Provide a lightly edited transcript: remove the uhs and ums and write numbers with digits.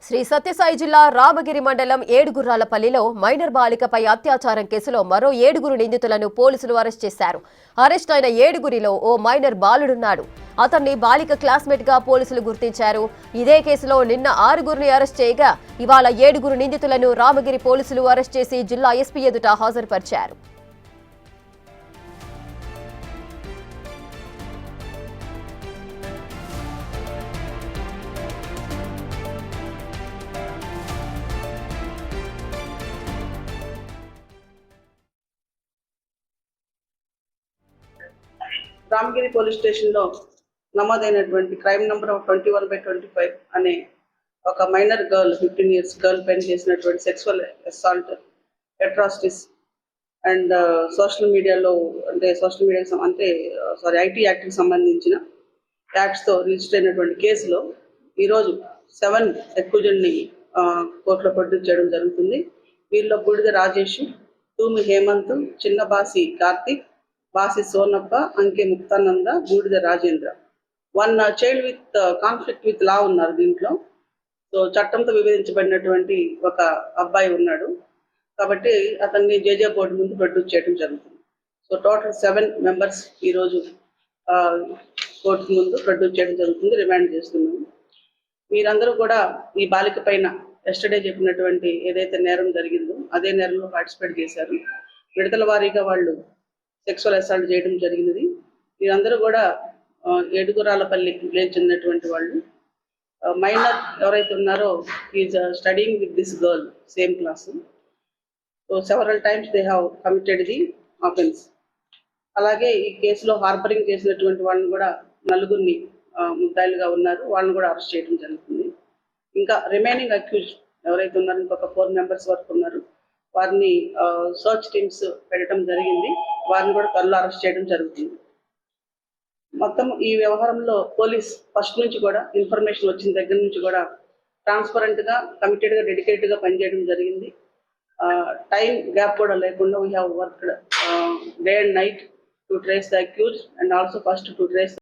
శ్రీ సత్యసాయి జిల్లా రామగిరి మండలం ఏడుగుర్రాలపల్లిలో మైనర్ బాలికపై అత్యాచారం కేసులో మరో 7 నిందితులను పోలీసులు అరెస్ట్ చేశారు. అరెస్ట్ అయిన 7 ఓ మైనర్ బాలుడున్నాడు. అతన్ని బాలిక క్లాస్మేట్ గా పోలీసులు గుర్తించారు. ఇదే కేసులో నిన్న 6 అరెస్ట్ చేయగా ఇవాళ 7 నిందితులను రామగిరి పోలీసులు అరెస్ట్ చేసి జిల్లా ఎస్పీ ఎదుట హాజరుపరిచారు. రామగిరి పోలీస్ స్టేషన్లో నమోదైనటువంటి క్రైమ్ నంబర్ 21/25 అనే ఒక మైనర్ గర్ల్ 15 years గర్ల్ పైన చేసినటువంటి sexual assault atrocities and social మీడియాలో ఐటీ యాక్ట్కి సంబంధించిన యాక్ట్స్తో రిజిస్టర్ అయినటువంటి కేసులో ఈరోజు 7 అక్యూజ్డ్ని కోర్టులో ప్రొడ్యూస్ చేయడం జరుగుతుంది. వీళ్ళలో బూడిద రాజేష్, తూమి హేమంత్, చిన్న బాసి కార్తిక్, బాసి సోనప్ప, అంకే ముక్తానంద, బూడిద Rajendra. 1 child with conflict with law ఉన్నారు దీంట్లో. సో చట్టంతో విభజించబడినటువంటి ఒక అబ్బాయి ఉన్నాడు కాబట్టి అతన్ని జేజే బోర్డు ముందు ప్రొడ్యూస్ చేయడం జరుగుతుంది. సో టోటల్ 7 members ఈరోజు కోర్టు ముందు ప్రొడ్యూస్ చేయడం జరుగుతుంది, రిమాండ్ చేస్తున్నాము. మీరందరూ కూడా ఈ బాలిక పైన ఎస్టర్డే చెప్పినటువంటి ఏదైతే నేరం జరిగిందో అదే నేరంలో పార్టిసిపేట్ చేశారు. విడతల వారీగా వాళ్ళు సెక్సువల్ అసాల్ట్ చేయడం జరిగినది. వీరందరూ కూడా ఏడుగురాలపల్లి విలేజ్ చెందినటువంటి వాళ్ళు. మైనర్ ఎవరైతే ఉన్నారో is studying with this girl same class. So several times they have committed the offence. అలాగే ఈ కేసులో హార్బరింగ్ చేసినటువంటి వాళ్ళని కూడా 4 ముద్దాయిలుగా ఉన్నారు, వాళ్ళని కూడా అరెస్ట్ చేయడం జరుగుతుంది. ఇంకా రిమైనింగ్ అక్యూజ్ ఎవరైతే ఉన్నారో ఇంకొక 4 members వరకు ఉన్నారు, వారిని సర్చ్ టీమ్స్ పెట్టడం జరిగింది. వారిని కూడా త్వరలో అరెస్ట్ చేయడం జరుగుతుంది. మొత్తం ఈ వ్యవహారంలో పోలీస్ ఫస్ట్ నుంచి కూడా ఇన్ఫర్మేషన్ వచ్చిన దగ్గర నుంచి కూడా ట్రాన్స్పరెంట్గా, కమిటెడ్గా, డెడికేటెడ్గా పనిచేయడం జరిగింది. టైం గ్యాప్ కూడా లేకుండా we have worked day and night to trace the accused and also first to trace